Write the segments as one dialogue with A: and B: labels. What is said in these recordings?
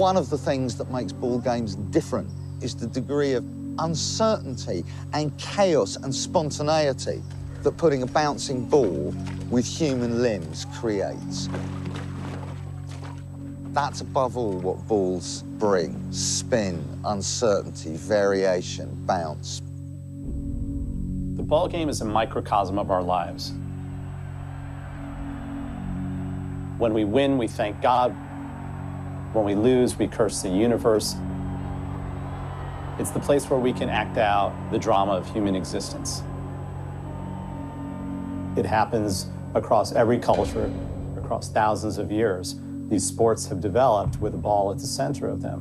A: One of the things that makes ball games different is the degree of uncertainty and chaos and spontaneity that putting a bouncing ball with human limbs creates. That's above all what balls bring: spin, uncertainty, variation, bounce.
B: The ball game is a microcosm of our lives. When we win, we thank God. When we lose, we curse the universe. It's the place where we can act out the drama of human existence. It happens across every culture, across thousands of years. These sports have developed with a ball at the center of them.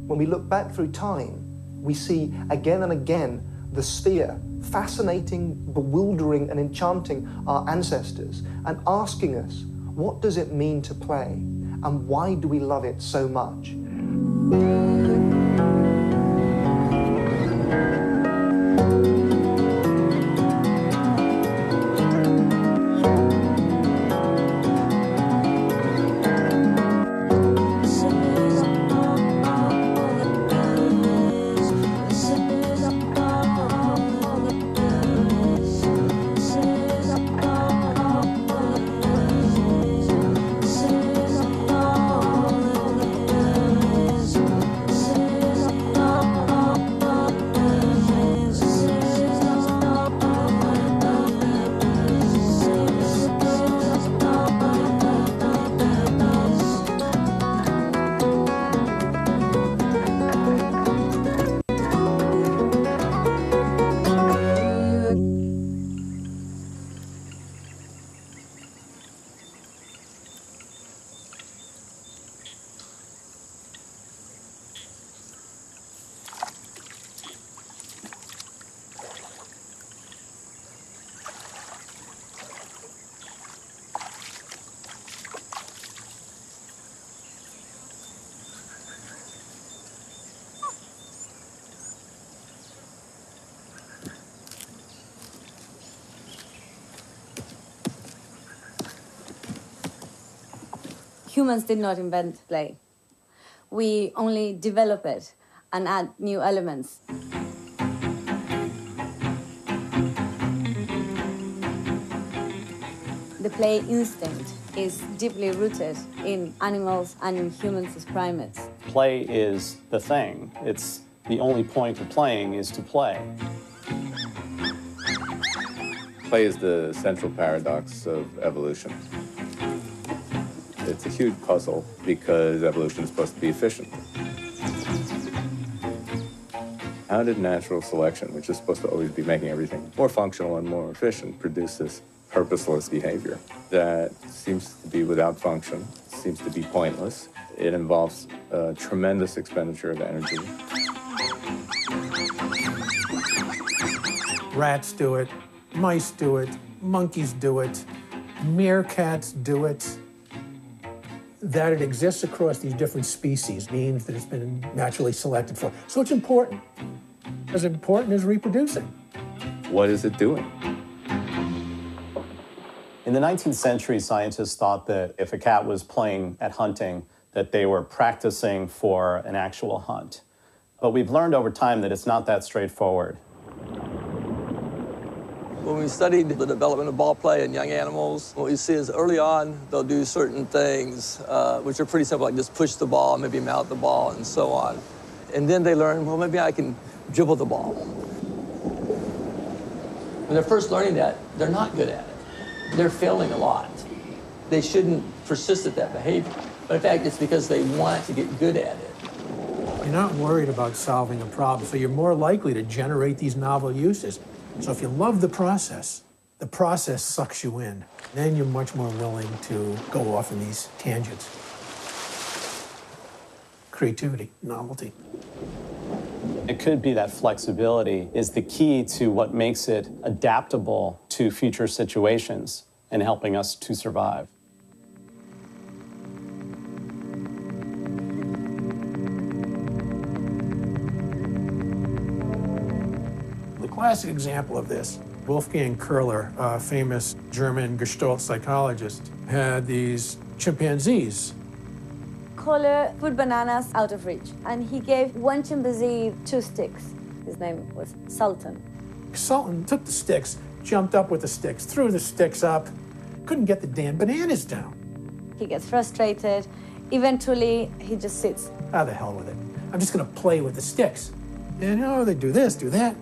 C: When we look back through time, we see again and again the sphere fascinating, bewildering, and enchanting our ancestors and asking us, what does it mean to play? And why do we love it so much?
D: Humans did not invent play. We only develop it and add new elements. The play instinct is deeply rooted in animals and in humans as primates.
B: Play is the thing. It's the only point of playing is to play.
E: Play is the central paradox of evolution. It's a huge puzzle because evolution is supposed to be efficient. How did natural selection, which is supposed to always be making everything more functional and more efficient, produce this purposeless behavior that seems to be without function, seems to be pointless? It involves a tremendous expenditure of energy.
F: Rats do it, mice do it, monkeys do it, meerkats do it. That it exists across these different species means that it's been naturally selected for. So it's important. As important as reproducing.
E: What is it doing?
B: In the 19th century, scientists thought that if a cat was playing at hunting, that they were practicing for an actual hunt. But we've learned over time that it's not that straightforward.
G: When we studied the development of ball play in young animals, what we see is early on, they'll do certain things which are pretty simple, like just push the ball, maybe mount the ball, and so on. And then they learn, well, maybe I can dribble the ball. When they're first learning that, they're not good at it. They're failing a lot. They shouldn't persist at that behavior. But in fact, it's because they want to get good at it.
F: You're not worried about solving a problem, so you're more likely to generate these novel uses. So if you love the process sucks you in. Then you're much more willing to go off in these tangents. Creativity, novelty.
B: It could be that flexibility is the key to what makes it adaptable to future situations and helping us to survive.
F: The classic example of this, Wolfgang Köhler, a famous German Gestalt psychologist, had these chimpanzees.
D: color put bananas out of reach. And he gave one chimpanzee 2 sticks. His name was Sultan.
F: Sultan took the sticks, jumped up with the sticks, threw the sticks up, couldn't get the damn bananas down.
D: He gets frustrated. Eventually, he just sits.
F: How the hell with it? I'm just gonna play with the sticks. And they do this, do that,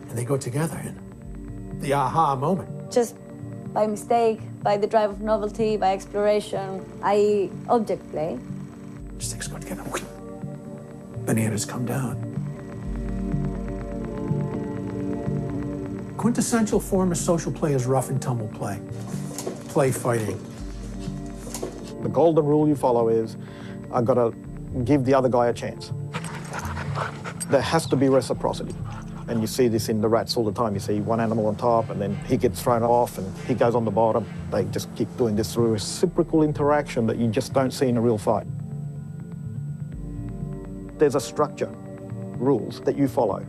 F: and they go together. And the aha moment.
D: Just by mistake, by the drive of novelty, by exploration, i.e. object play.
F: Sticks go together. Bananas come down. Quintessential form of social play is rough and tumble play. Play fighting.
H: The golden rule you follow is, I've got to give the other guy a chance. There has to be reciprocity. And you see this in the rats all the time. You see one animal on top, and then he gets thrown off, and he goes on the bottom. They just keep doing this through reciprocal interaction that you just don't see in a real fight. There's a structure, rules that you follow.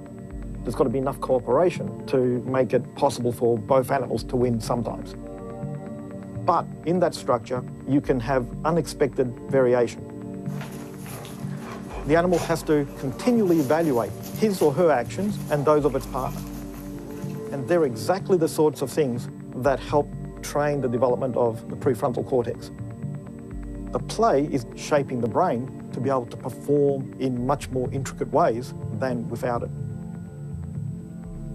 H: There's got to be enough cooperation to make it possible for both animals to win sometimes. But in that structure, you can have unexpected variation. The animal has to continually evaluate his or her actions and those of its partner. And they're exactly the sorts of things that help train the development of the prefrontal cortex. The play is shaping the brain to be able to perform in much more intricate ways than without it.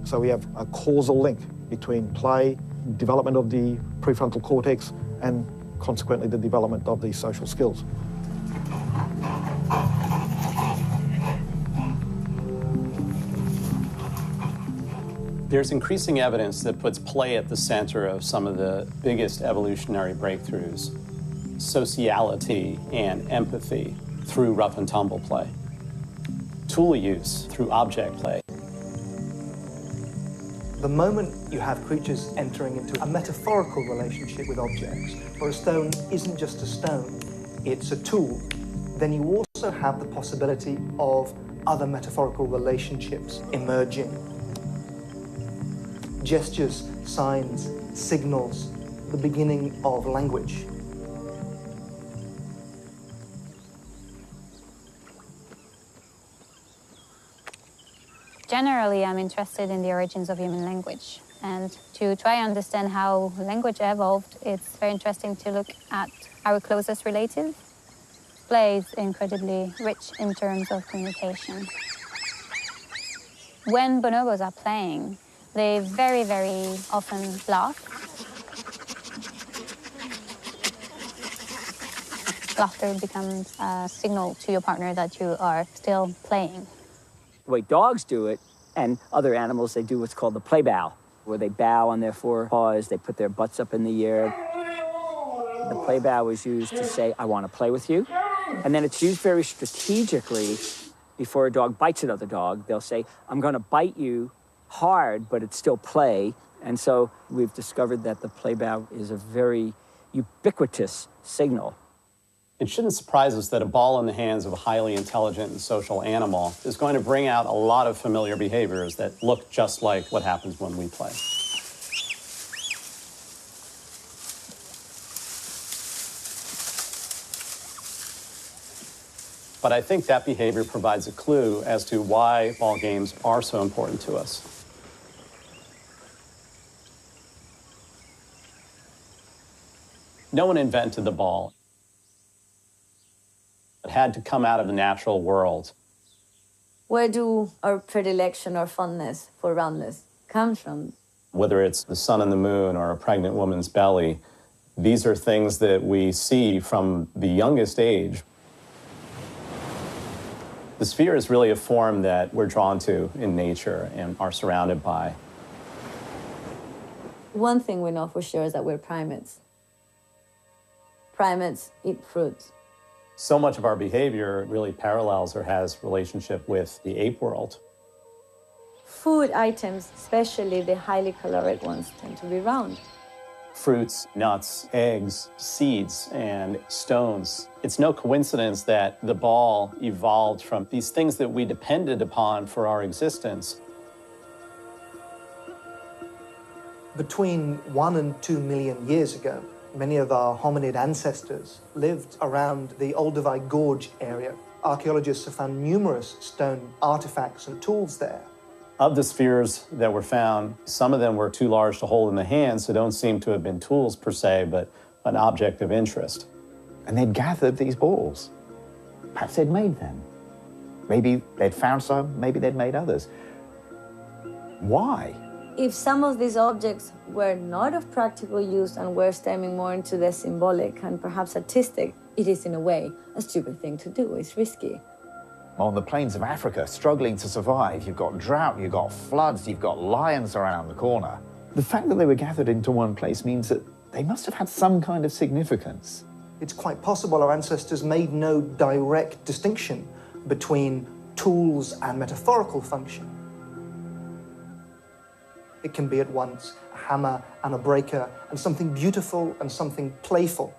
H: So we have a causal link between play, development of the prefrontal cortex, and consequently the development of these social skills.
B: There's increasing evidence that puts play at the center of some of the biggest evolutionary breakthroughs, sociality and empathy through rough and tumble play, tool use through object play.
C: The moment you have creatures entering into a metaphorical relationship with objects, where a stone isn't just a stone, it's a tool, then you also have the possibility of other metaphorical relationships emerging. Gestures, signs, signals, the beginning of language.
I: Generally, I'm interested in the origins of human language. And to try and understand how language evolved, it's very interesting to look at our closest relative. Play is incredibly rich in terms of communication. When bonobos are playing, they very, very often laugh. Laughter becomes a signal to your partner that you are still playing.
J: The way dogs do it, and other animals, they do what's called the play bow, where they bow on their forepaws, they put their butts up in the air. The play bow is used to say, I want to play with you. And then it's used very strategically before a dog bites another dog. They'll say, I'm going to bite you hard, but it's still play. And so we've discovered that the play bow is a very ubiquitous signal.
B: It shouldn't surprise us that a ball in the hands of a highly intelligent and social animal is going to bring out a lot of familiar behaviors that look just like what happens when we play. But I think that behavior provides a clue as to why ball games are so important to us. No one invented the ball. It had to come out of the natural world.
D: Where do our predilection or fondness for roundness come from?
B: Whether it's the sun and the moon or a pregnant woman's belly, these are things that we see from the youngest age. The sphere is really a form that we're drawn to in nature and are surrounded by.
D: One thing we know for sure is that we're primates. Primates eat fruits.
B: So much of our behavior really parallels or has relationship with the ape world.
D: Food items, especially the highly caloric ones, tend to be round.
B: Fruits, nuts, eggs, seeds, and stones. It's no coincidence that the ball evolved from these things that we depended upon for our existence.
C: Between 1 and 2 million years ago, Many of our hominid ancestors lived around the Olduvai Gorge area. Archaeologists have found numerous stone artifacts and tools there.
B: Of the spheres that were found, some of them were too large to hold in the hand, so don't seem to have been tools per se, but an object of interest.
K: And they'd gathered these balls. Perhaps they'd made them. Maybe they'd found some, maybe they'd made others. Why?
D: If some of these objects were not of practical use and were stemming more into the symbolic and perhaps artistic, it is in a way a stupid thing to do. It's risky.
K: On the plains of Africa, struggling to survive, you've got drought, you've got floods, you've got lions around the corner. The fact that they were gathered into one place means that they must have had some kind of significance.
C: It's quite possible our ancestors made no direct distinction between tools and metaphorical function. It can be at once a hammer and a breaker, and something beautiful and something playful.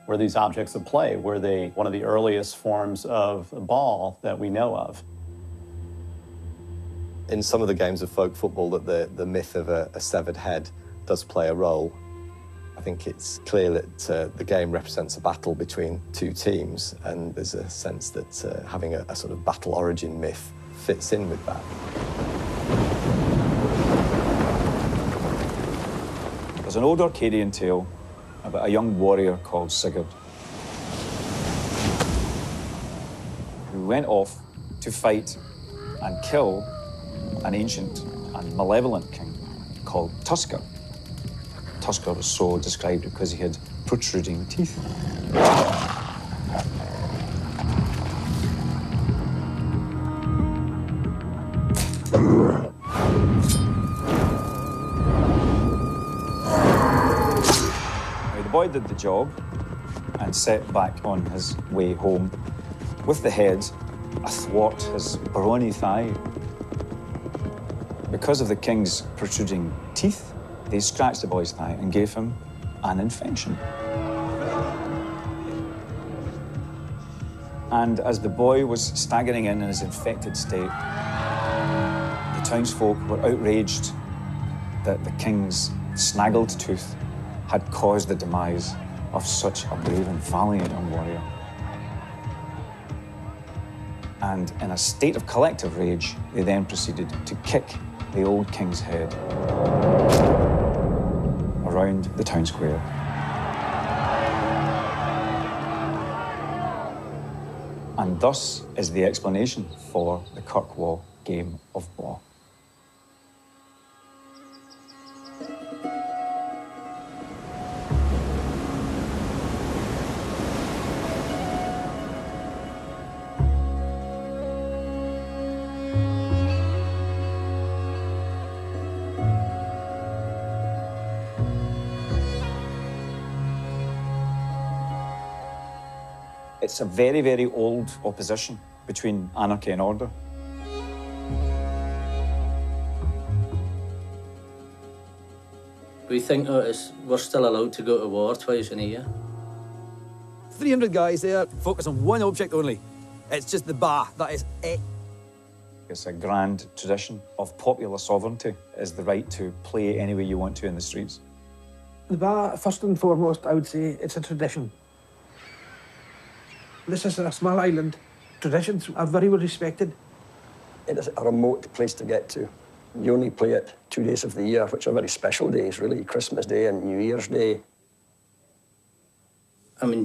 B: Were these objects of play? Were they one of the earliest forms of ball that we know of?
L: In some of the games of folk football, that the myth of a severed head does play a role. I think it's clear that the game represents a battle between two teams, and there's a sense that having a sort of battle origin myth fits in with that.
M: There's an old Arcadian tale about a young warrior called Sigurd, who went off to fight and kill an ancient and malevolent king called Tusker. Tusker was so described because he had protruding teeth. The boy did the job and set back on his way home with the head athwart his brawny thigh. Because of the king's protruding teeth, they scratched the boy's thigh and gave him an infection. And as the boy was staggering in his infected state, the townsfolk were outraged that the king's snaggled tooth had caused the demise of such a brave and valiant young warrior. And in a state of collective rage, they then proceeded to kick the old king's head around the town square. And thus is the explanation for the Kirkwall game of ball. It's a very, very old opposition between anarchy and order.
N: We think we're still allowed to go to war twice in a year.
O: 300 guys there, focus on one object only. It's just the bar, that is it.
M: It's a grand tradition of popular sovereignty, is the right to play any way you want to in the streets.
F: The bar, first and foremost, I would say it's a tradition. This is a small island. Traditions are very well respected.
P: It is a remote place to get to. You only play it 2 days of the year, which are very special days, really, Christmas Day and New Year's Day.
N: I mean,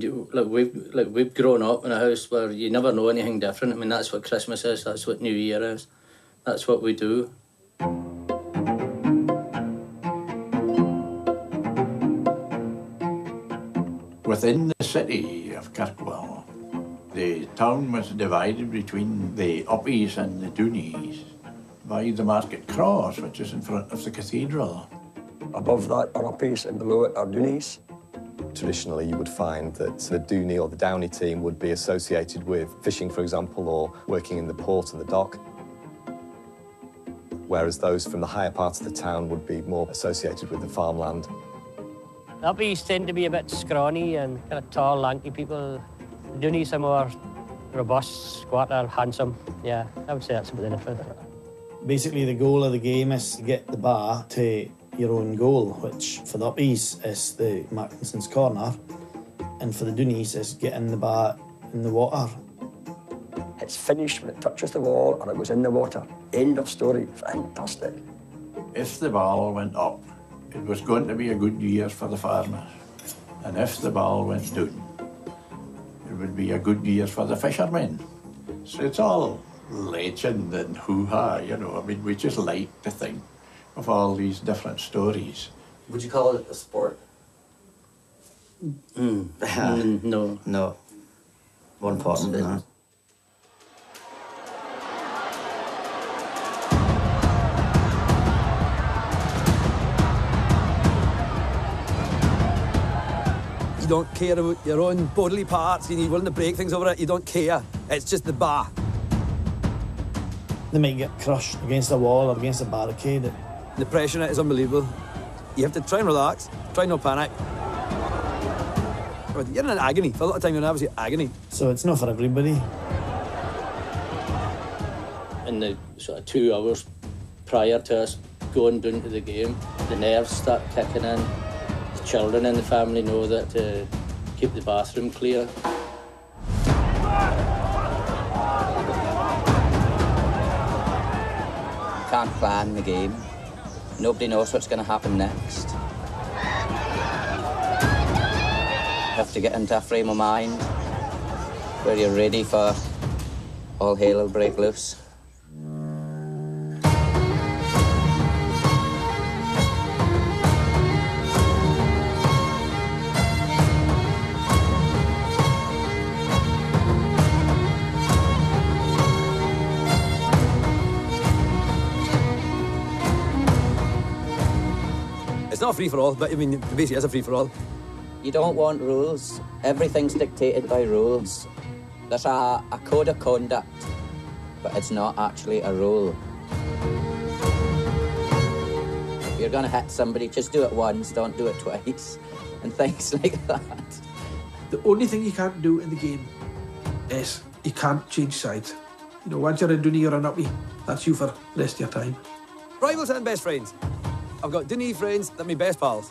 N: we've grown up in a house where you never know anything different. I mean, that's what Christmas is, that's what New Year is. That's what we do.
Q: Within the city of Kirkwall, the town was divided between the uppies and the doonies by the Market Cross, which is in front of the cathedral.
P: Above that are uppies and below it are doonies.
L: Traditionally, you would find that the Dooney or the Downey team would be associated with fishing, for example, or working in the port and the dock, whereas those from the higher parts of the town would be more associated with the farmland.
R: The uppies tend to be a bit scrawny and kind of tall, lanky people. The Dooneys are more robust, squatter, handsome. Yeah, I would say that's a bit different.
S: Basically, the goal of the game is to get the bar to your own goal, which for the uppies is the Mackinson's corner, and for the Doonies is getting the bat in the water.
P: It's finished when it touches the wall or it goes in the water. End of story. Fantastic.
Q: If the ball went up, it was going to be a good year for the farmers. And if the ball went down, it would be a good year for the fishermen. So it's all legend and hoo-ha, you know. I mean, we just like to think of all these different stories.
T: Would you call it a sport?
N: No.
T: No. More important than that.
O: You don't care about your own bodily parts, and you're willing to break things over it. You don't care. It's just the bar.
S: They might get crushed against a wall or against a barricade.
O: The pressure in it is unbelievable. You have to try and relax, try not panic. You're in agony. For a lot of time, you're in absolute agony.
S: So it's not for everybody.
N: In the sort of 2 hours prior to us going down to the game, the nerves start kicking in. The children in the family know that to keep the bathroom clear.
T: Can't plan the game. Nobody knows what's going to happen next. You have to get into a frame of mind where you're ready for all hell will break loose.
O: It's not a free-for-all, but I mean, basically it's a free-for-all.
T: You don't want rules. Everything's dictated by rules. There's a code of conduct, but it's not actually a rule. If you're gonna hit somebody, just do it once, don't do it twice, and things like that.
U: The only thing you can't do in the game is you can't change sides. You know, once you're a Dooney or an uppie, that's you for the rest of your time.
O: Rivals and best friends. I've got Dooney friends that are my best pals.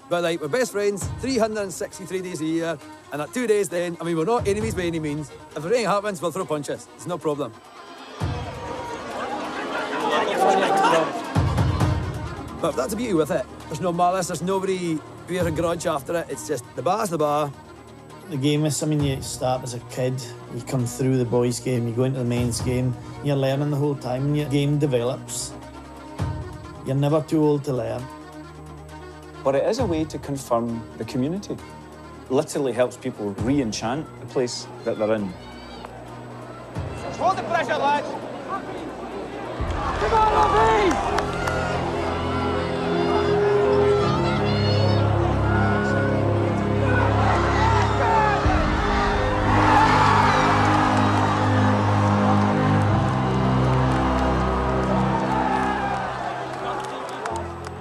O: But like, we're best friends 363 days a year, and at 2 days then, I mean, we're not enemies by any means. If anything happens, we'll throw punches. It's no problem. But that's the beauty with it. There's no malice, there's nobody bear a grudge after it. It's just the bar's the bar.
S: The game is something you start as a kid, you come through the boys' game, you go into the men's game, you're learning the whole time, and your game develops. You're never too old to learn.
M: But it is a way to confirm the community. Literally helps people re-enchant the place that they're in.
V: Hold the pressure, lads! Come on, Robbie!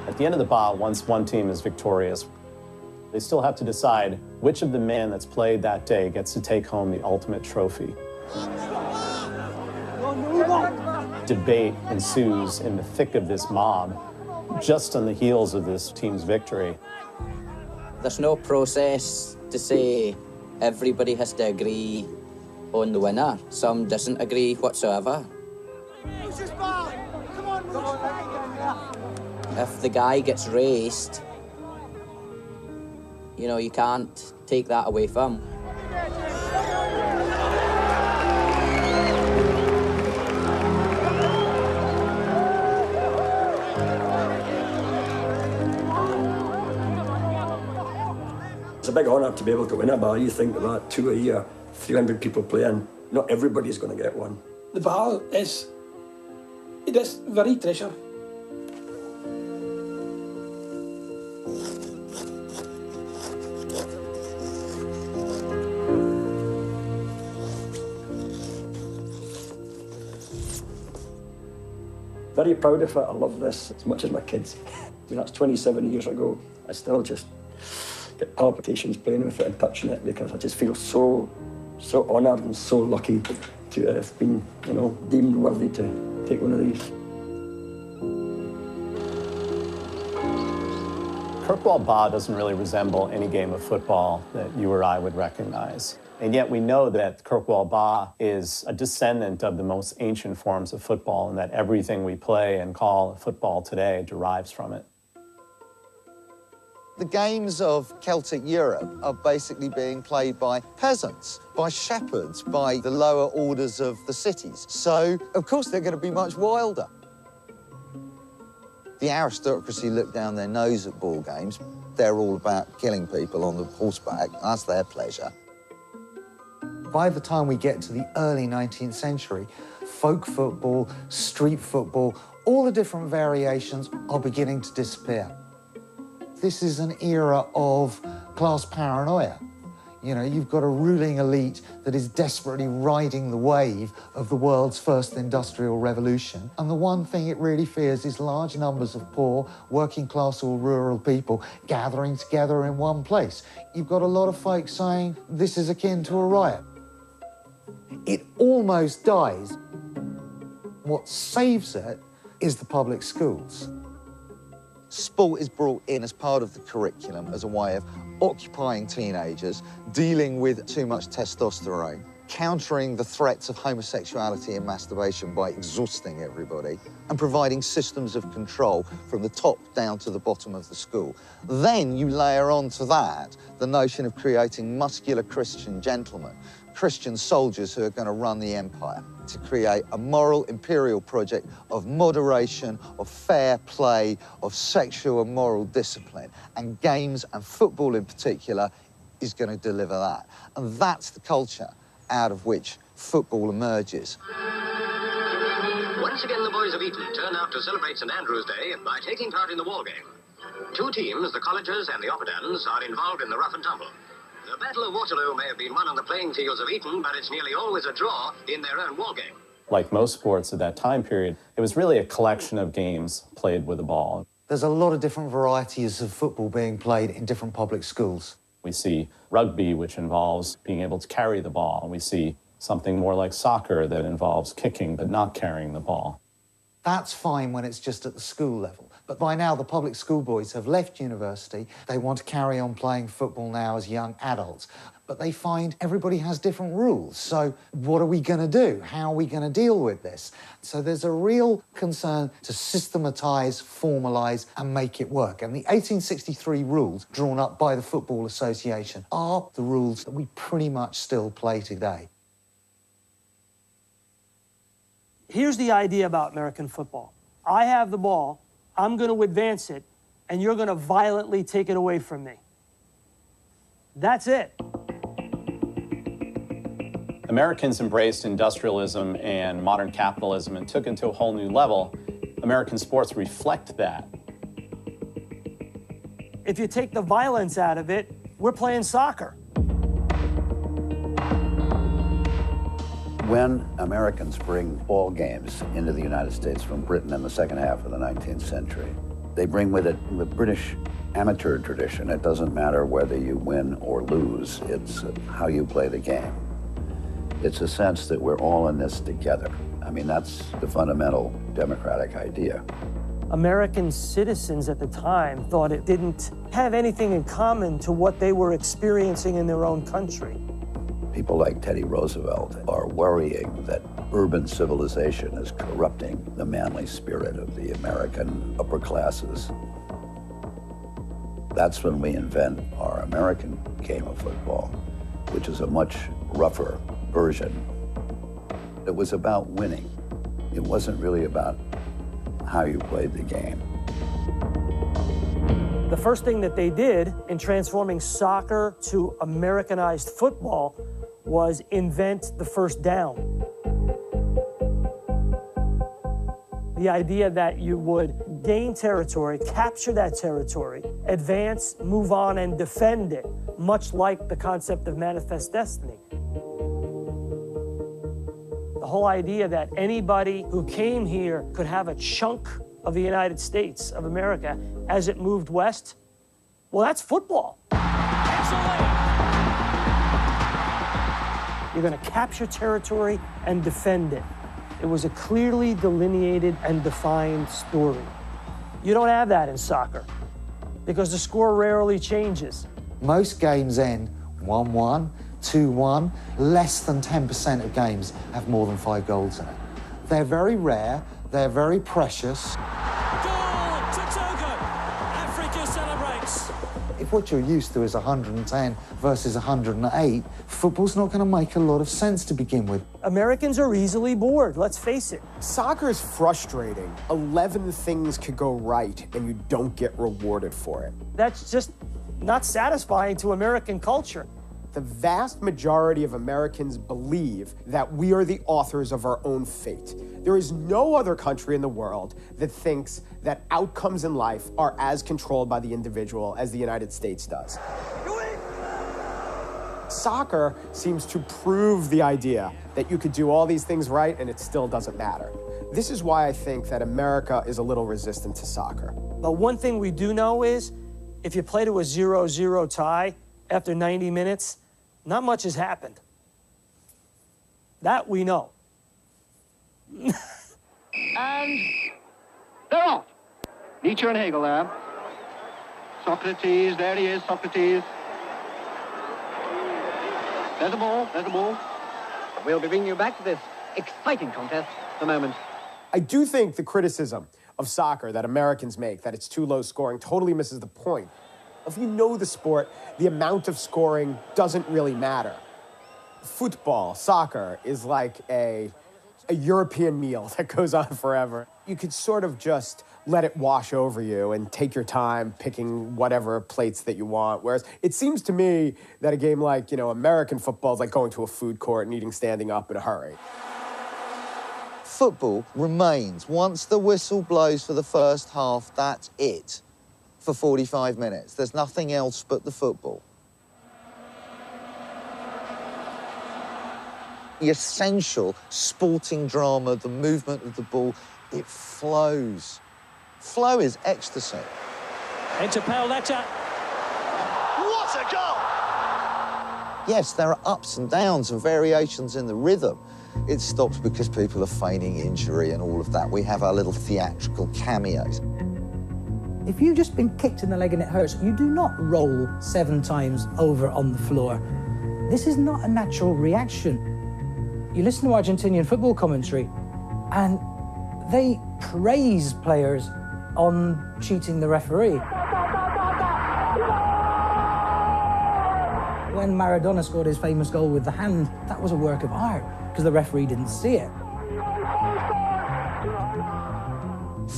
B: At the end of the bar, once one team is victorious, they still have to decide which of the men that's played that day gets to take home the ultimate trophy. Debate ensues in the thick of this mob, just on the heels of this team's victory.
T: There's no process to say everybody has to agree on the winner. Some doesn't agree whatsoever. If the guy gets raced, you know, you can't take that away from him.
P: It's a big honour to be able to win a bar. You think about 2 a year, 300 people playing. Not everybody's going to get one.
U: The bar is very treasure.
P: Very proud of it. I love this as much as my kids. I mean, that's 27 years ago. I still just get palpitations playing with it and touching it because I just feel so honoured and so lucky to have been, you know, deemed worthy to take one of these.
B: Kirkwall Ba doesn't really resemble any game of football that you or I would recognize. And yet we know that Kirkwall Ba is a descendant of the most ancient forms of football and that everything we play and call football today derives from it.
A: The games of Celtic Europe are basically being played by peasants, by shepherds, by the lower orders of the cities. So, of course, they're going to be much wilder. The aristocracy look down their nose at ball games. They're all about killing people on the horseback. That's their pleasure. By the time we get to the early 19th century, folk football, street football, all the different variations are beginning to disappear. This is an era of class paranoia. You know, you've got a ruling elite that is desperately riding the wave of the world's first industrial revolution. And the one thing it really fears is large numbers of poor, working class or rural people gathering together in one place. You've got a lot of folks saying this is akin to a riot. It almost dies. What saves it is the public schools. Sport is brought in as part of the curriculum as a way of occupying teenagers, dealing with too much testosterone, countering the threats of homosexuality and masturbation by exhausting everybody, and providing systems of control from the top down to the bottom of the school. Then you layer onto that the notion of creating muscular Christian gentlemen, Christian soldiers who are going to run the empire, to create a moral imperial project of moderation, of fair play, of sexual and moral discipline. And games, and football in particular, is going to deliver that. And that's the culture out of which football emerges.
E: Once again, the boys of Eton turn out to celebrate St. Andrew's Day by taking part in the war game. Two teams, the Collegers and the Oppidans, are involved in the rough and tumble. The Battle of Waterloo may have been won on the playing fields of Eton, but it's nearly always a draw in their own war game.
B: Like most sports at that time period, it was really a collection of games played with a ball.
A: There's a lot of different varieties of football being played in different public schools.
B: We see rugby, which involves being able to carry the ball. We see something more like soccer that involves kicking but not carrying the ball.
A: That's fine when it's just at the school level. But by now, the public school boys have left university. They want to carry on playing football now as young adults. But they find everybody has different rules. So what are we going to do? How are we going to deal with this? So there's a real concern to systematise, formalise and make it work. And the 1863 rules drawn up by the Football Association are the rules that we pretty much still play today.
W: Here's the idea about American football. I have the ball, I'm going to advance it, and you're going to violently take it away from me. That's it.
B: Americans embraced industrialism and modern capitalism and took it to a whole new level. American sports reflect that.
W: If you take the violence out of it, we're playing soccer.
X: When Americans bring ball games into the United States from Britain in the second half of the 19th century, they bring with it the British amateur tradition. It doesn't matter whether you win or lose, it's how you play the game. It's a sense that we're all in this together. I mean, that's the fundamental democratic idea.
W: American citizens at the time thought it didn't have anything in common to what they were experiencing in their own country.
X: People like Teddy Roosevelt are worrying that urban civilization is corrupting the manly spirit of the American upper classes. That's when we invent our American game of football, which is a much rougher version. It was about winning. It wasn't really about how you played the game.
W: The first thing that they did in transforming soccer to Americanized football was invent the first down. The idea that you would gain territory, capture that territory, advance, move on, and defend it, much like the concept of manifest destiny. The whole idea that anybody who came here could have a chunk of the United States of America as it moved west, well, that's football. You're going to capture territory and defend it. It was a clearly delineated and defined story. You don't have that in soccer. because the score rarely changes.
A: Most games end 1-1, 2-1. Less than 10% of games have more than 5 goals in it. They're very rare, they're very precious.
V: Goal to Togo. Africa celebrates.
A: If what you're used to is 110 versus 108, football's not going to make a lot of sense to begin with.
W: Americans are easily bored, let's face it.
G: Soccer is frustrating. 11 things could go right and you don't get rewarded for it.
W: That's just not satisfying to American culture.
G: The vast majority of Americans believe that we are the authors of our own fate. There is no other country in the world that thinks that outcomes in life are as controlled by the individual as the United States does. Soccer seems to prove the idea that you could do all these things right and it still doesn't matter. This is why I think that America is a little resistant to soccer.
W: But one thing we do know is, if you play to a 0-0 tie after 90 minutes, not much has happened. That we know.
H: And they're off. Nietzsche and Hegel there. Socrates, there he is, Socrates. There's the ball, there's the ball. We'll be bringing you back to this exciting contest in a moment.
G: I do think the criticism of soccer that Americans make, that it's too low scoring, totally misses the point. If you know the sport, the amount of scoring doesn't really matter. Football, soccer, is like a European meal that goes on forever. You could sort of just let it wash over you and take your time picking whatever plates that you want. Whereas it seems to me that a game like, American football is like going to a food court and eating standing up in a hurry.
A: Football remains, once the whistle blows for the first half, that's it. For 45 minutes. There's nothing else but the football. The essential sporting drama, the movement of the ball, it flows. Flow is ecstasy.
V: Into Paoletta. What a goal!
A: Yes, there are ups and downs and variations in the rhythm. It stops because people are feigning injury and all of that. We have our little theatrical cameos.
I: If you've just been kicked in the leg and it hurts, you do not roll 7 times over on the floor. This is not a natural reaction. You listen to Argentinian football commentary, and they praise players on cheating the referee. When Maradona scored his famous goal with the hand, that was a work of art, because the referee didn't see it.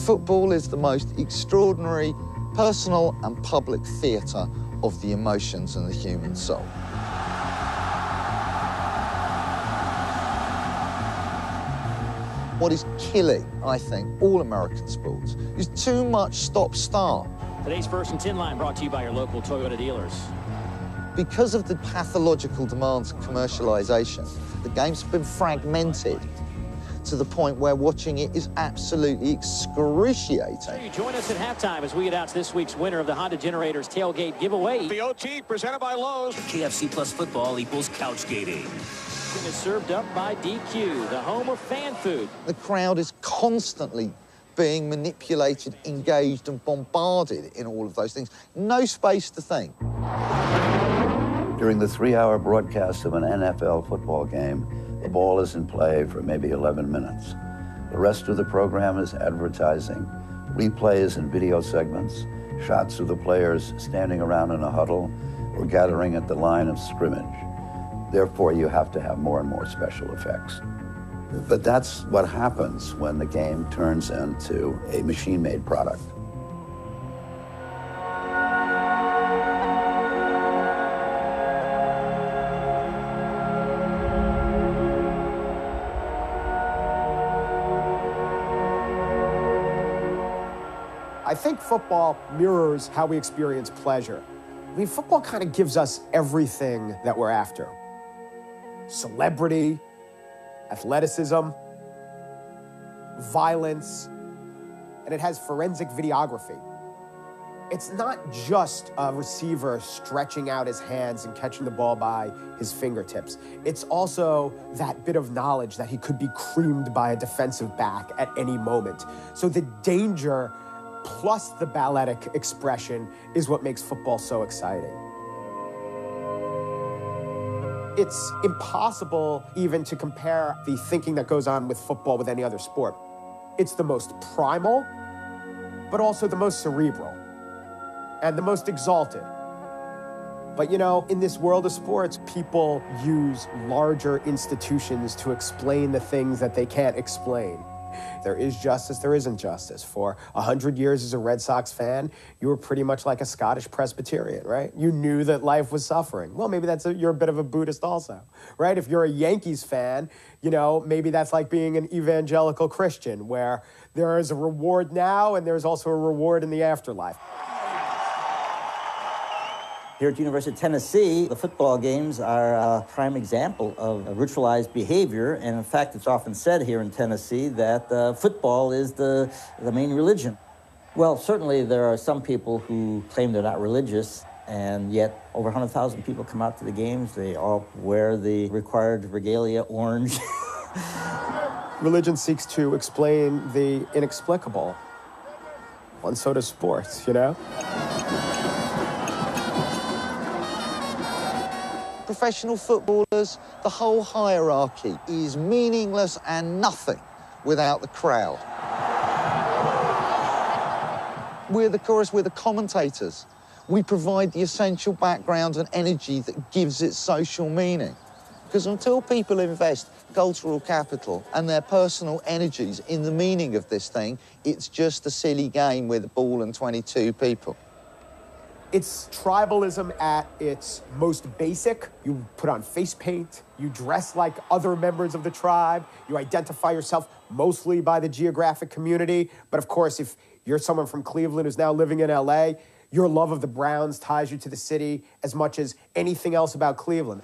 A: Football is the most extraordinary personal and public theatre of the emotions and the human soul. What is killing, I think, all American sports is too much stop-start.
V: Today's First and 10 line brought to you by your local Toyota dealers.
A: Because of the pathological demands of commercialisation, the game's been fragmented to the point where watching it is absolutely excruciating.
V: Join us at halftime as we get out to this week's winner of the Honda Generators Tailgate Giveaway. The OT presented by Lowe's.
J: KFC Plus football equals couch gating.
V: And is served up by DQ, the home of fan food.
A: The crowd is constantly being manipulated, engaged and bombarded in all of those things. No space to think.
X: During the 3-hour broadcast of an NFL football game, the ball is in play for maybe 11 minutes. The rest of the program is advertising, replays and video segments, shots of the players standing around in a huddle or gathering at the line of scrimmage. Therefore, you have to have more and more special effects. But that's what happens when the game turns into a machine-made product.
G: I think football mirrors how we experience pleasure. I mean, football kind of gives us everything that we're after. Celebrity, athleticism, violence, and it has forensic videography. It's not just a receiver stretching out his hands and catching the ball by his fingertips. It's also that bit of knowledge that he could be creamed by a defensive back at any moment. So the danger plus the balletic expression is what makes football so exciting. It's impossible even to compare the thinking that goes on with football with any other sport. It's the most primal, but also the most cerebral and the most exalted. But you know, in this world of sports, people use larger institutions to explain the things that they can't explain. There is justice, there isn't justice. For 100 years as a Red Sox fan, you were pretty much like a Scottish Presbyterian, right? You knew that life was suffering. Well, maybe you're a bit of a Buddhist also, right? If you're a Yankees fan, you know, maybe that's like being an evangelical Christian, where there is a reward now and there's also a reward in the afterlife.
C: Here at the University of Tennessee, the football games are a prime example of ritualized behavior, and in fact, it's often said here in Tennessee that football is the main religion. Well, certainly there are some people who claim they're not religious, and yet over 100,000 people come out to the games. They all wear the required regalia orange.
G: Religion seeks to explain the inexplicable, and so does sports, you know?
A: Professional footballers, the whole hierarchy is meaningless and nothing without the crowd. We're the chorus, we're the commentators. We provide the essential background and energy that gives it social meaning. Because until people invest cultural capital and their personal energies in the meaning of this thing, it's just a silly game with a ball and 22 people.
G: It's tribalism at its most basic. You put on face paint, you dress like other members of the tribe, you identify yourself mostly by the geographic community. But of course, if you're someone from Cleveland who's now living in LA, your love of the Browns ties you to the city as much as anything else about Cleveland.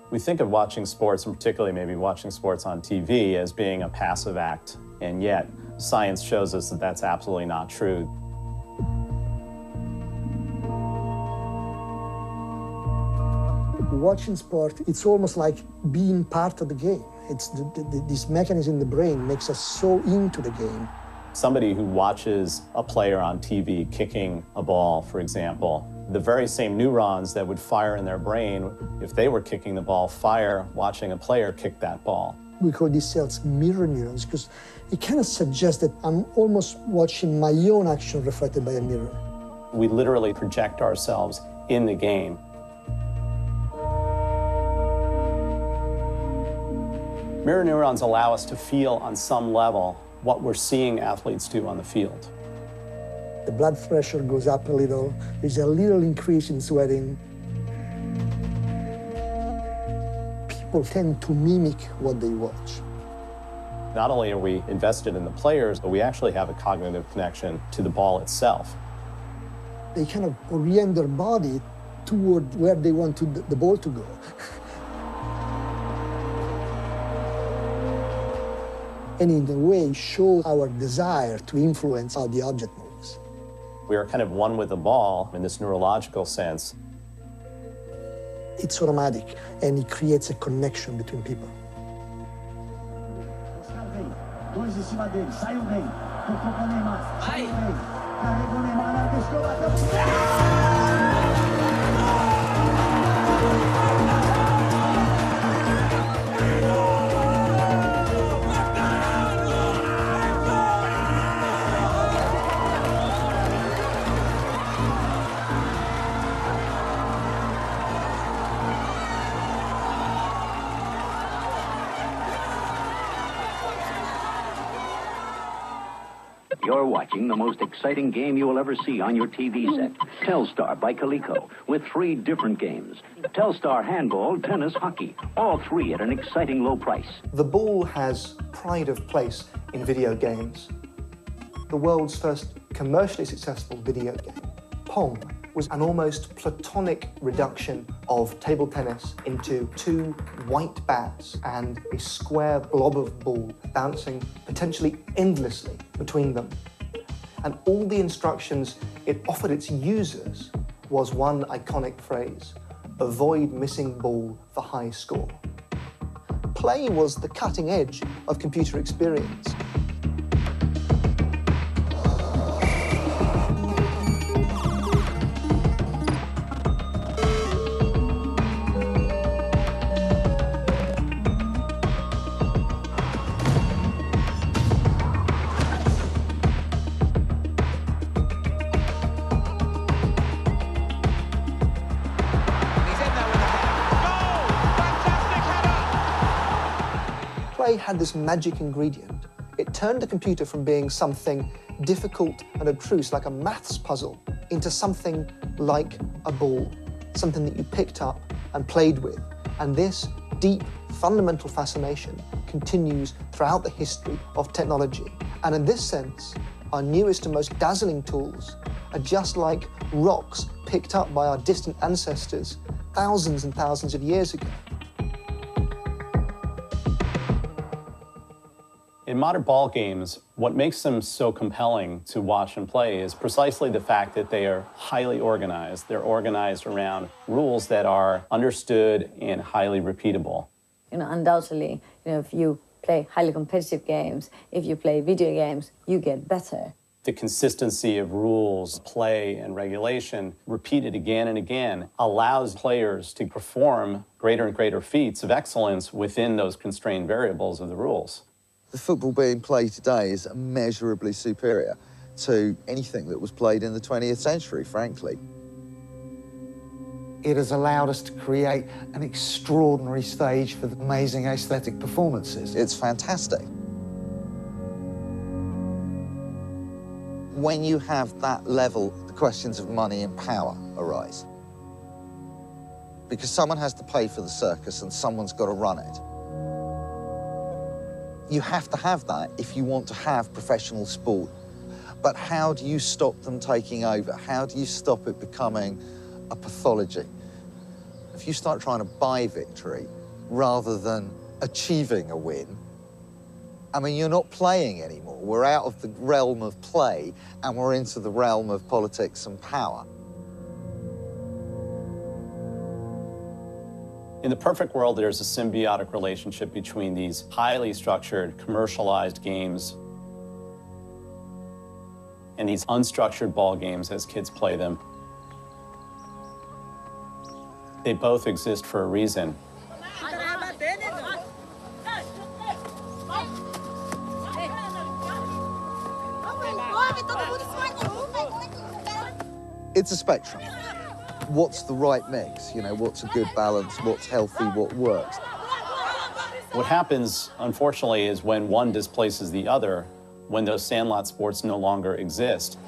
B: We think of watching sports, and particularly maybe watching sports on TV, as being a passive act, and yet science shows us that that's absolutely not true.
D: Watching sport, it's almost like being part of the game. It's this mechanism in the brain makes us so into the game.
B: Somebody who watches a player on TV kicking a ball, for example, the very same neurons that would fire in their brain if they were kicking the ball fire watching a player kick that ball.
D: We call these cells mirror neurons because it kind of suggests that I'm almost watching my own action reflected by a mirror.
B: We literally project ourselves in the game. Mirror neurons allow us to feel on some level what we're seeing athletes do on the field.
D: The blood pressure goes up a little. There's a little increase in sweating. People tend to mimic what they watch.
B: Not only are we invested in the players, but we actually have a cognitive connection to the ball itself.
D: They kind of orient their body toward where they want the ball to go. And in a way, show our desire to influence how the object moves.
B: We are kind of one with the ball in this neurological sense.
D: It's automatic, and it creates a connection between people.
F: You're watching the most exciting game you will ever see on your TV set. Telstar by Coleco, with 3 different games. Telstar handball, tennis, hockey. All 3 at an exciting low price.
K: The ball has pride of place in video games. The world's first commercially successful video game, Pong, was an almost platonic reduction of table tennis into two white bats and a square blob of ball bouncing potentially endlessly between them. And all the instructions it offered its users was one iconic phrase: avoid missing ball for high score. Play was the cutting edge of computer experience. Play had this magic ingredient. It turned the computer from being something difficult and abstruse, like a maths puzzle, into something like a ball, something that you picked up and played with. And this deep, fundamental fascination continues throughout the history of technology. And in this sense, our newest and most dazzling tools are just like rocks picked up by our distant ancestors thousands and thousands of years ago.
B: In modern ball games, what makes them so compelling to watch and play is precisely the fact that they are highly organized. They're organized around rules that are understood and highly repeatable.
L: Undoubtedly, if you play highly competitive games, if you play video games, you get better.
B: The consistency of rules, play, and regulation, repeated again and again, allows players to perform greater and greater feats of excellence within those constrained variables of the rules.
A: The football being played today is immeasurably superior to anything that was played in the 20th century, frankly. It has allowed us to create an extraordinary stage for amazing aesthetic performances. It's fantastic. When you have that level, the questions of money and power arise. Because someone has to pay for the circus and someone's got to run it. You have to have that if you want to have professional sport. But how do you stop them taking over? How do you stop it becoming a pathology? If you start trying to buy victory rather than achieving a win, I mean, you're not playing anymore. We're out of the realm of play and we're into the realm of politics and power.
B: In the perfect world, there's a symbiotic relationship between these highly structured, commercialized games and these unstructured ball games as kids play them. They both exist for a reason.
A: It's a spectrum. What's the right mix? What's a good balance? What's healthy? What works?
B: What happens, unfortunately, is when one displaces the other, when those sandlot sports no longer exist.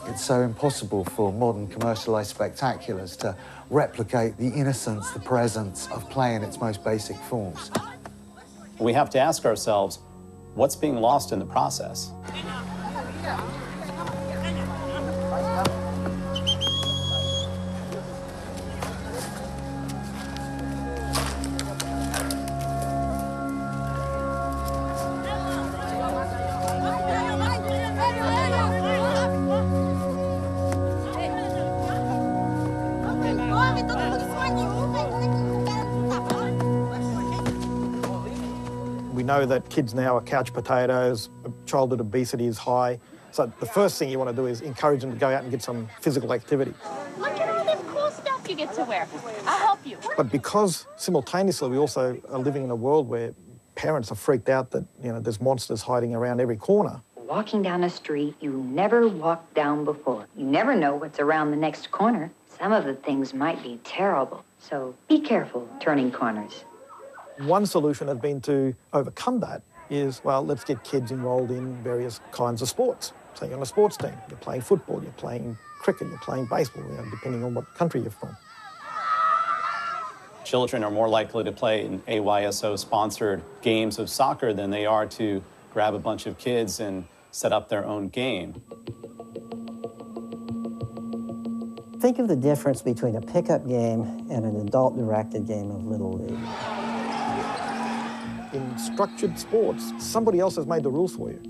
A: It's so impossible for modern commercialized spectaculars to replicate the innocence, the presence of play in its most basic forms.
B: We have to ask ourselves, what's being lost in the process?
N: We know that kids now are couch potatoes, childhood obesity is high. So the first thing you want to do is encourage them to go out and get some physical activity.
Q: Look at all this cool stuff you get to wear. I'll help you.
N: But because simultaneously we also are living in a world where parents are freaked out that, there's monsters hiding around every corner.
R: Walking down a street you never walked down before. You never know what's around the next corner. Some of the things might be terrible, so be careful turning corners.
N: One solution has been to overcome that is, let's get kids enrolled in various kinds of sports. So you're on a sports team, you're playing football, you're playing cricket, you're playing baseball, depending on what country you're from.
B: Children are more likely to play in AYSO-sponsored games of soccer than they are to grab a bunch of kids and set up their own game.
M: Think of the difference between a pickup game and an adult-directed game of Little League.
N: In structured sports, somebody else has made the rules for you.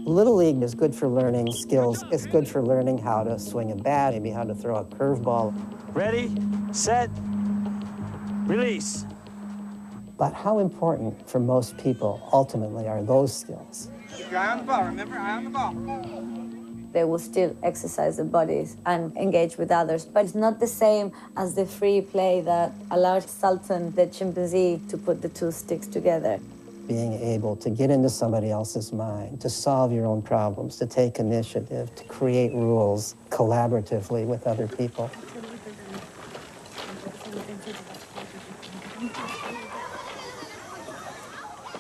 M: Little League is good for learning skills. It's good for learning how to swing a bat, maybe how to throw a curveball.
V: Ready, set, release.
M: But how important for most people ultimately are those skills?
O: Keep your eye on the ball, remember, eye on the ball.
L: They will still exercise their bodies and engage with others, but it's not the same as the free play that allowed Sultan, the chimpanzee, to put the two sticks together.
M: Being able to get into somebody else's mind, to solve your own problems, to take initiative, to create rules collaboratively with other people.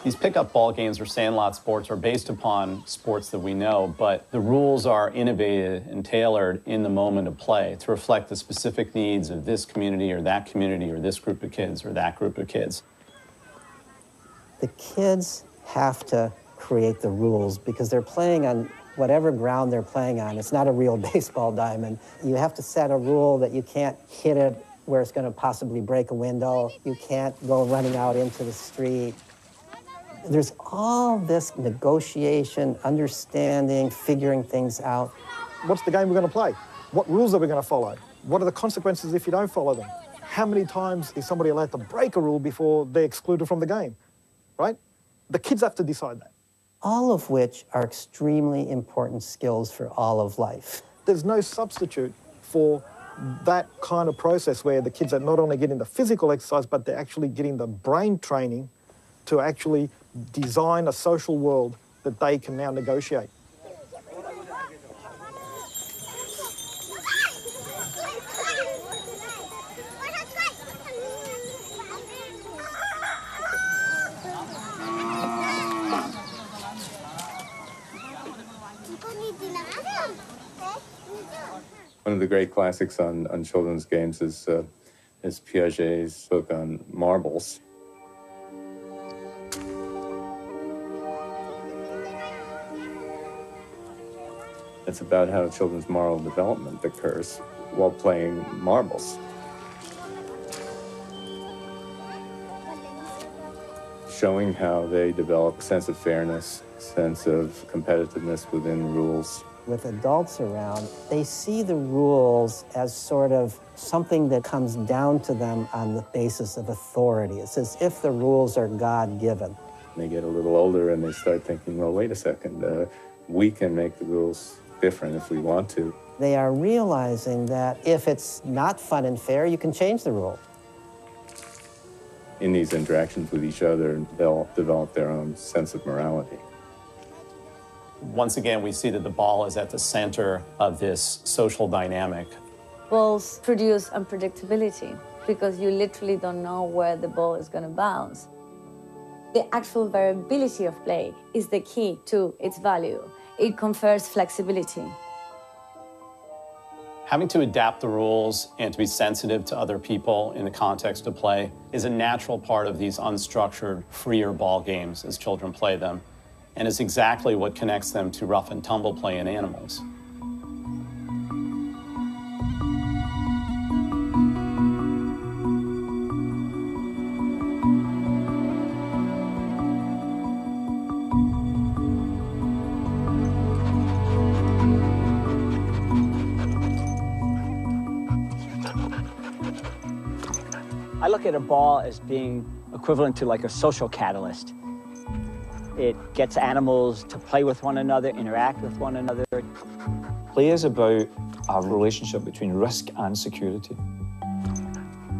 B: These pickup ball games or sandlot sports are based upon sports that we know, but the rules are innovated and tailored in the moment of play to reflect the specific needs of this community or this group of kids or that group of kids.
M: The kids have to create the rules because they're playing on whatever ground they're playing on. It's not a real baseball diamond. You have to set a rule that you can't hit it where it's going to possibly break a window. You can't go running out into the street. There's all this negotiation, understanding, figuring things out.
N: What's the game we're going to play? What rules are we going to follow? What are the consequences if you don't follow them? How many times is somebody allowed to break a rule before they're excluded from the game, right? The kids have to decide that.
M: All of which are extremely important skills for all of life.
N: There's no substitute for that kind of process where the kids are not only getting the physical exercise, but they're actually getting the brain training to actually design a social world that they can now negotiate.
S: One of the great classics on children's games is Piaget's book on marbles. It's about how children's moral development occurs while playing marbles. Showing how they develop a sense of fairness, sense of competitiveness within rules.
M: With adults around, they see the rules as sort of something that comes down to them on the basis of authority. It's as if the rules are God-given.
S: They get a little older and they start thinking, well, wait a second, we can make the rules different if we want to.
M: They are realizing that if it's not fun and fair, you can change the rule.
S: In these interactions with each other, they'll develop their own sense of morality.
B: Once again, we see that the ball is at the center of this social dynamic.
L: Balls produce unpredictability because you literally don't know where the ball is going to bounce. The actual variability of play is the key to its value. It confers flexibility.
B: Having to adapt the rules and to be sensitive to other people in the context of play is a natural part of these unstructured, freer ball games as children play them, and is exactly what connects them to rough and tumble play in animals.
T: I look at a ball as being equivalent to like a social catalyst. It gets animals to play with one another, interact with one another.
Y: Play is about a relationship between risk and security.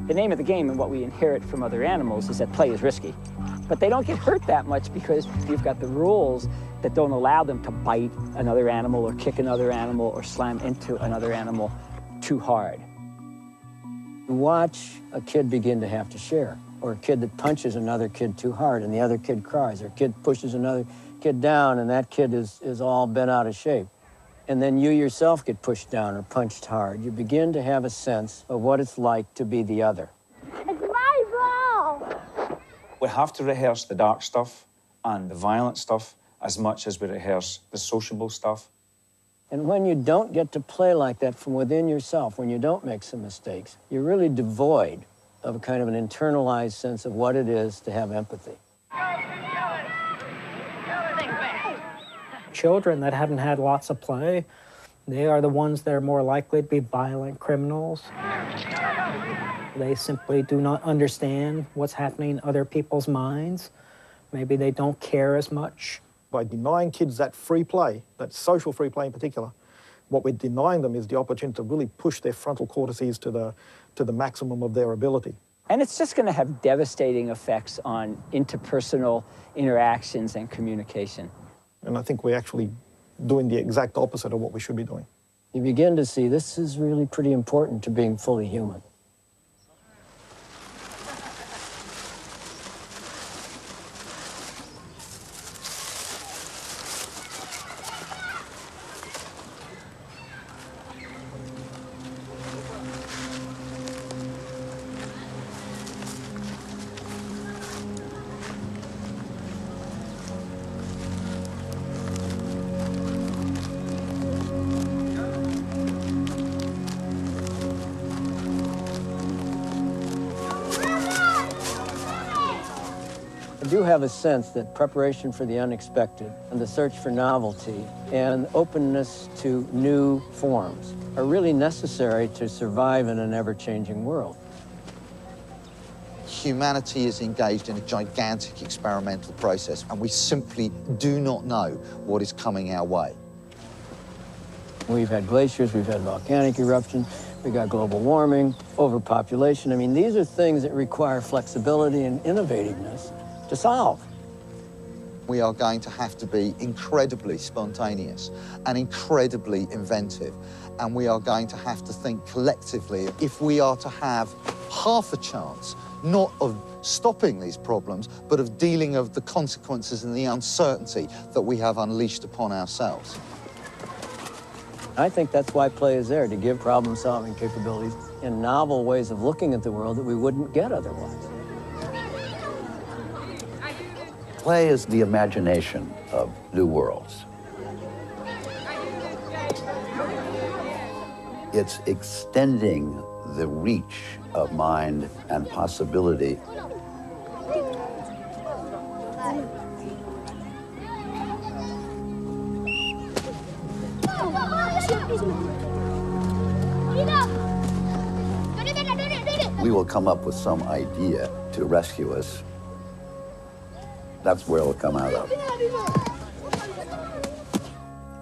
T: The name of the game and what we inherit from other animals is that play is risky. But they don't get hurt that much because you've got the rules that don't allow them to bite another animal or kick another animal or slam into another animal too hard.
Z: Watch a kid begin to have to share, or a kid that punches another kid too hard and the other kid cries, or a kid pushes another kid down and that kid is all bent out of shape. And then you yourself get pushed down or punched hard. You begin to have a sense of what it's like to be the other.
Q: It's my ball!
Y: We have to rehearse the dark stuff and the violent stuff as much as we rehearse the sociable stuff.
Z: And when you don't get to play like that from within yourself, when you don't make some mistakes, you're really devoid of a kind of an internalized sense of what it is to have empathy.
E: Children that haven't had lots of play, they are the ones that are more likely to be violent criminals. They simply do not understand what's happening in other people's minds. Maybe they don't care as much.
N: By denying kids that free play, that social free play in particular, what we're denying them is the opportunity to really push their frontal cortices to the maximum of their ability.
T: And it's just going to have devastating effects on interpersonal interactions and communication.
N: And I think we're actually doing the exact opposite of what we should be doing.
Z: You begin to see this is really pretty important to being fully human. I do have a sense that preparation for the unexpected and the search for novelty and openness to new forms are really necessary to survive in an ever-changing world.
A: Humanity is engaged in a gigantic experimental process, and we simply do not know what is coming our way.
Z: We've had glaciers, we've had volcanic eruptions, we've got global warming, overpopulation. I mean, these are things that require flexibility and innovativeness to solve.
A: We are going to have to be incredibly spontaneous and incredibly inventive, and we are going to have to think collectively if we are to have half a chance, not of stopping these problems, but of dealing with the consequences and the uncertainty that we have unleashed upon ourselves.
Z: I think that's why play is there, to give problem-solving capabilities and novel ways of looking at the world that we wouldn't get otherwise.
X: Play is the imagination of new worlds. It's extending the reach of mind and possibility. We will come up with some idea to rescue us. That's where it'll come out of.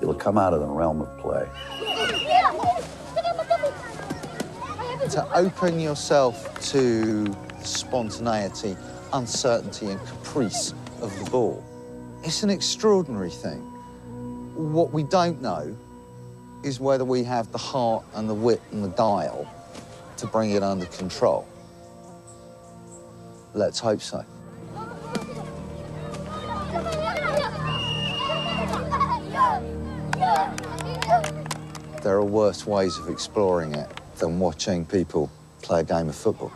X: It'll come out of the realm of play.
A: To open yourself to spontaneity, uncertainty, and caprice of the ball, it's an extraordinary thing. What we don't know is whether we have the heart and the wit and the guile to bring it under control. Let's hope so. There are worse ways of exploring it than watching people play a game of football.